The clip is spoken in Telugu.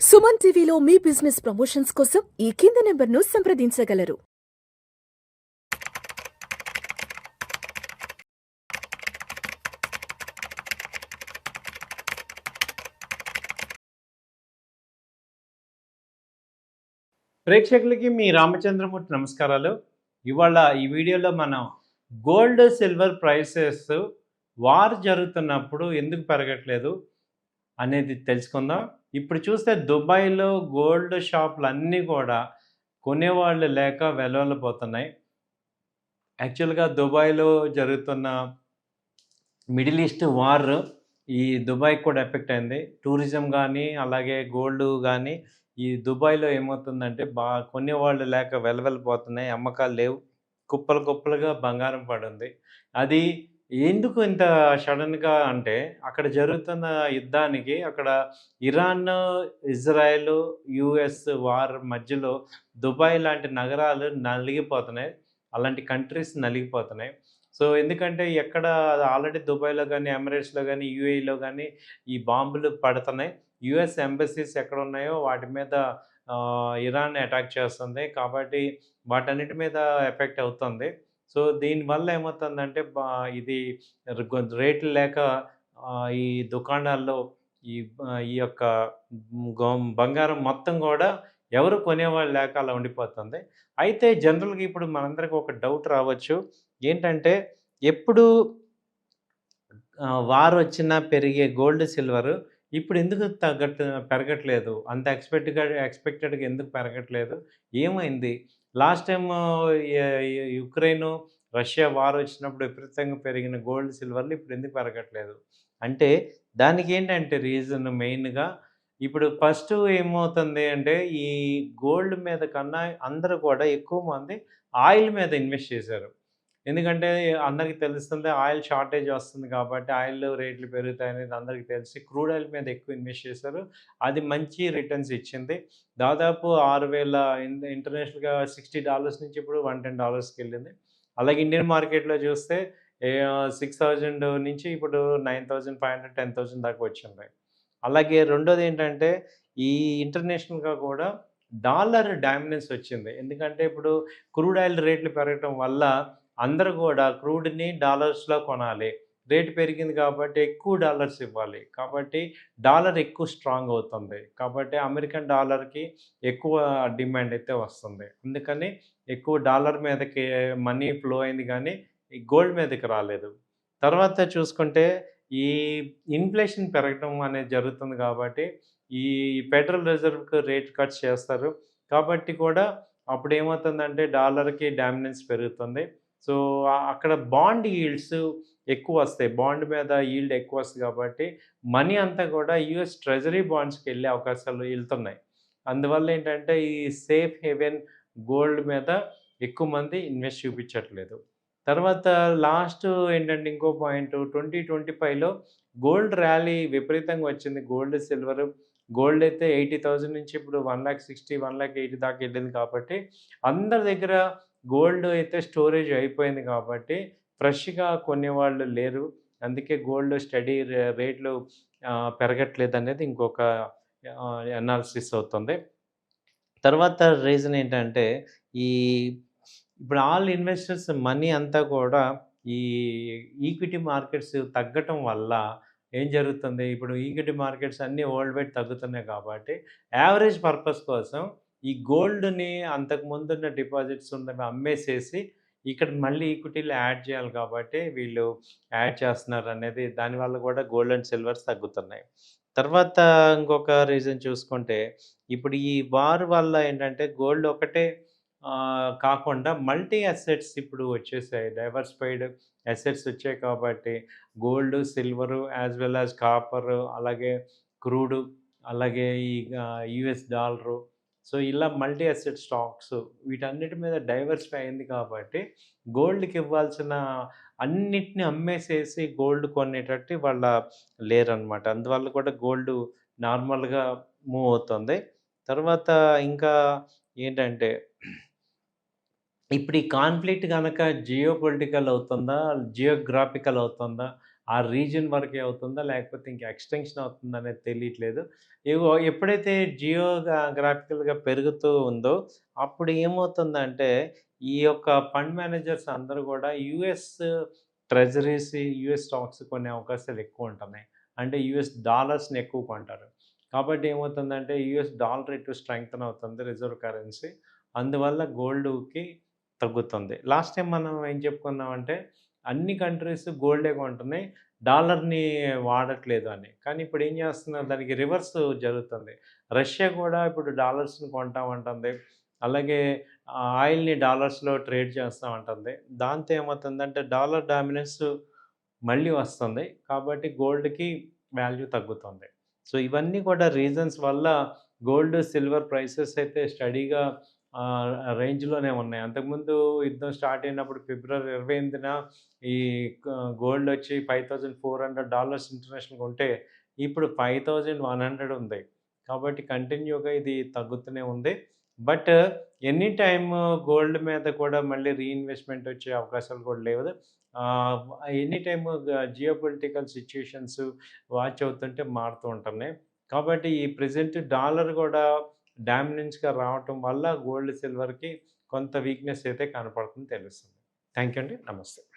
సుమన్ టీవీలో మీ బిజినెస్ ప్రమోషన్స్ కోసం ఈ కింది నెంబర్ను సంప్రదించగలరు. ప్రేక్షకులకి మీ రామచంద్రమూర్తి నమస్కారాలు. ఇవాళ ఈ వీడియోలో మనం గోల్డ్, సిల్వర్ ప్రైసెస్ వార్ జరుగుతున్నప్పుడు ఎందుకు పెరగట్లేదు అనేది తెలుసుకుందాం. ఇప్పుడు చూస్తే దుబాయ్‌లో గోల్డ్ షాపులన్నీ కూడా కొనేవాళ్ళు లేక వెలవెలపోతున్నాయి. యాక్చువల్‌గా దుబాయ్‌లో జరుగుతున్న మిడిల్ ఈస్ట్ వార్ ఈ దుబాయ్‌కి కూడా ఎఫెక్ట్ అయింది. టూరిజం గానీ, అలాగే గోల్డ్ గానీ ఈ దుబాయ్‌లో ఏమవుతుందంటే కొనేవాళ్ళు లేక వెలవెలపోతున్నాయి. అమ్మకాలు లేవు. కుప్పలు కుప్పలుగా బంగారం పడుంది. అది ఎందుకు ఇంత సడన్‌గా అంటే అక్కడ జరుగుతున్న యుద్ధానికి అక్కడ ఇరాన్, ఇజ్రాయెల్, యూఎస్ వార్ మధ్యలో దుబాయ్ లాంటి నగరాలు నలిగిపోతున్నాయి. అలాంటి కంట్రీస్ నలిగిపోతున్నాయి. సో, ఎందుకంటే ఎక్కడ ఆల్రెడీ దుబాయ్‌లో గానీ, ఎమిరేట్స్‌లో గానీ, యూఏఈలో గానీ ఈ బాంబులు పడుతున్నాయి. యూఎస్ ఎంబసీస్ ఎక్కడున్నాయో వాటి మీద ఇరాన్ అటాక్ చేస్తుంది. కాబట్టి వాటన్నిటి మీద ఎఫెక్ట్ అవుతుంది. సో, దీనివల్ల ఏమవుతుందంటే ఇది రేట్లు లేక ఈ దుకాణాల్లో ఈ యొక్క బంగారం మొత్తం గూడా ఎవరు కొనేవాళ్ళు లేక అలా ఉండిపోతుంది. అయితే జనరల్‌గా ఇప్పుడు మనందరికి ఒక డౌట్ రావచ్చు. ఏంటంటే ఎప్పుడు వారొచ్చినా పెరిగే గోల్డ్, సిల్వరు ఇప్పుడెందుకు పెరగట్లేదు? అంత ఎక్స్‌పెక్టెడ్‌గా ఎందుకు పెరగట్లేదు? ఏమైంది? లాస్ట్ టైము యె యె యుక్రెయిను, రష్యా వారొచ్చినప్పుడు విపరీతంగా పెరిగిన గోల్డ్, సిల్వర్లు ఇప్పుడెందుకు పెరగట్లేదు? అంటే దానికేంటంటే రీజన్ మెయిన్‌గా ఇప్పుడు ఫస్టు ఏమవుతుంది అంటే ఈ గోల్డ్ మీద కన్నా అందరూ కూడా ఎక్కువ మంది ఆయిల్ మీద ఇన్వెస్ట్ చేశారు. ఎందుకంటే అందరికి తెలుస్తుంది ఆయిల్ షార్టేజ్ వస్తుంది కాబట్టి ఆయిల్ రేట్లు పెరుగుతాయనేది అందరికీ తెలిసి క్రూడ్ ఆయిల్ మీద ఎక్కువ ఇన్వెస్ట్ చేశారు. అది మంచి రిటర్న్స్ ఇచ్చింది. దాదాపు 6,000 ఇంటర్నేషనల్‌గా $60 నుంచి ఇప్పుడు $110కెళ్ళింది. అలాగే ఇండియన్ మార్కెట్‌లో చూస్తే 6,000 నుంచి ఇప్పుడు 9,500, 10,000 దాకా వచ్చింది. అలాగే రెండోదేంటంటే ఈ ఇంటర్నేషనల్‌గా కూడా డాలర్ డామినెన్స్ వచ్చింది. ఎందుకంటే ఇప్పుడు క్రూడ్ ఆయిల్ రేట్లు పెరగటం వల్ల అందరూ గూడా క్రూడ్‌ని డాలర్స్‌లో కొనాలి. రేట్ పెరిగింది కాబట్టి ఎక్కువ డాలర్స్ ఇవ్వాలి. కాబట్టి డాలర్ ఎక్కువ స్ట్రాంగ్ అవుతుంది. కాబట్టి అమెరికన్ డాలర్‌కి ఎక్కువ డిమాండ్ అయితే వస్తుంది. అందుకని ఎక్కువ డాలర్ మీదకి మనీ ఫ్లో అయింది గానీ, ఈ గోల్డ్ మీదకి రాలేదు. తర్వాత చూసుకుంటే ఈ ఇన్‌ఫ్లేషన్ పెరగటం అనేది జరుగుతుంది కాబట్టి, ఈ ఫెడరల్ రిజర్వ్‌కి రేట్ కట్స్ చేస్తారు. కాబట్టి కూడా అప్పుడేమవుతుందంటే డాలర్‌కి డామినెన్స్ పెరుగుతుంది. సో, అక్కడ బాండ్ ఈల్డ్స్ ఎక్కువొస్తాయి. బాండ్ మీద ఈల్డ్ ఎక్కువొస్తది కాబట్టి, మనీ అంతా కూడా యూఎస్ ట్రెజరీ బాండ్స్‌కెళ్ళే అవకాశాలు ఎళ్తున్నాయి. అందువల్ల ఏంటంటే, ఈ సేఫ్ హేవెన్ గోల్డ్ మీద ఎక్కువ మంది ఇన్వెస్ట్ చూపించట్లేదు. తర్వాత లాస్ట్ ఏంటంటే ఇంకో పాయింట్ 2025లో గోల్డ్ ర్యాలీ విపరీతంగా వచ్చింది. గోల్డ్, సిల్వర్ గోల్డ్ అయితే 80,000 నుంచి ఇప్పుడు 1,60,000, 1,80,000 దాకా ఎళ్ళింది కాబట్టి, అందరి దగ్గర గోల్డ్ అయితే స్టోరేజ్ అయిపోయింది కాబట్టి, ఫ్రెష్‌గా కొనేవాళ్ళు లేరు. అందుకే గోల్డ్ స్టడీ రేట్లు పెరగట్లేదనేది ఇంకొక అనాలిసిస్ అవుతుంది. తర్వాత రీజన్ ఏంటంటే, ఈ ఇప్పుడు ఆల్ ఇన్వెస్టర్స్ మనీ అంతా కూడా ఈ ఈక్విటీ మార్కెట్స్ తగ్గటం వల్ల ఏం జరుగుతుంది, ఇప్పుడు ఈక్విటీ మార్కెట్స్ అన్నీ వరల్డ్ వైడ్ తగ్గుతున్నాయి కాబట్టి, యావరేజ్ పర్పస్ కోసం ఈ గోల్డ్‌ని అంతకుముందున్న డిపాజిట్స్ ఉన్నవి అమ్మేసేసి, ఇక్కడ మళ్ళీ ఈక్విటీలో యాడ్ చేయాలి కాబట్టి, వీళ్ళు యాడ్ చేస్తున్నారనేది దానివల్ల కూడా గోల్డ్ అండ్ సిల్వర్స్ తగ్గుతున్నాయి. తర్వాత ఇంకొక రీజన్ చూసుకుంటే, ఇప్పుడు ఈ వార్ వల్ల ఏంటంటే గోల్డ్ ఒకటే కాకుండా మల్టీ అసెట్స్ ఇప్పుడు వచ్చేసాయి. డైవర్సిఫైడ్ అసెట్స్ వచ్చాయి కాబట్టి gold, silver as well as copper, అలాగే క్రూడు, అలాగే ఈ యూఎస్ డాలరు. సో, ఇలా మల్టీ అసెట్ స్టాక్స్ వీటన్నిటి మీద డైవర్సిఫై అయింది కాబట్టి గోల్డ్‌కి ఇవ్వాల్సిన అన్నిటిని అమ్మేసేసి గోల్డ్ కొనేటట్టు వాళ్ళ లేరనమాట. అందువల్ల కూడా గోల్డ్ నార్మల్‌గా మూవ్ అవుతుంది. తర్వాత ఇంకా ఏంటంటే ఇప్పుడు ఈ కాన్‌ఫ్లిక్ట్ గనక జియోపొలిటికల్ అవుతుందా? జియోగ్రాఫికల్ అవుతుందా? ఆ రీజియన్ వరకే అవుతుందా? లేకపోతే ఇంకా ఎక్స్‌టెన్షన్ అవుతుందా అనేది తెలియట్లేదు. ఎప్పుడైతే జియోగ్రాఫికల్‌గా పెరుగుతూ ఉందో, అప్పుడు ఏమవుతుందంటే, ఈ యొక్క ఫండ్ మేనేజర్స్ అందరూ గూడా యూఎస్ ట్రెజరీస్, యూఎస్ స్టాక్స్ కొనే అవకాశాలు ఎక్కువుంటున్నాయి. అంటే యూఎస్ డాలర్స్‌ని ఎక్కువ కొంటారు. కాబట్టి ఏమవుతుందంటే, యూఎస్ డాలర్ రేటు స్ట్రెంగ్తెన్ అవుతుంది రిజర్వ్ కరెన్సీ. అందువల్ల గోల్డ్‌కి తగ్గుతుంది. లాస్ట్ టైం మనం ఏం చెప్పుకున్నామంటే, అన్ని కంట్రీస్ గోల్డే కొంటున్నాయి. డాలర్‌ని వాడట్లేదు అని. కానీ ఇప్పుడు ఏం చేస్తున్నారు దానికి రివర్స్ జరుగుతుంది. రష్యా కూడా ఇప్పుడు డాలర్స్‌ని కొంటామంటుంది. అలాగే ఆయిల్‌ని డాలర్స్‌లో ట్రేడ్ చేస్తామంటుంది. దాంతో ఏమవుతుందంటే డాలర్ డామినెన్స్ మళ్ళీ వస్తుంది. కాబట్టి గోల్డ్‌కి వాల్యూ తగ్గుతుంది. సో, ఇవన్నీ కూడా రీజన్స్ వల్ల గోల్డ్, సిల్వర్ ప్రైసెస్ అయితే స్టడీగా రేంజ్‌లోనే ఉన్నాయి. అంతకుముందు యుద్ధం స్టార్ట్ అయినప్పుడు ఫిబ్రవరి 28న ఈ క గోల్డొచ్చి $5,400 ఇంటర్నేషనల్‌గా ఉంటే, ఇప్పుడు 5,100 ఉంది. కాబట్టి కంటిన్యూగా ఇది తగ్గుతూనే ఉంది. బట్ ఎనీ టైమ్ గోల్డ్ మీద కూడా మళ్ళీ రీఇన్వెస్ట్‌మెంట్ వచ్చే అవకాశాలు కూడా లేవు. ఆహ్, any time geopolitical situations watch అవుతుంటే మారుతూ ఉంటున్నాయి. కాబట్టి ఈ ప్రెజెంట్ డాలర్ గూడా డామినెన్స్‌గా రావటం వల్ల గోల్డ్, సిల్వర్‌కి కొంత వీక్‌నెస్ అయితే కనపడుతుంది తెలుస్తుంది. థాంక్ యూ అండి. నమస్తే.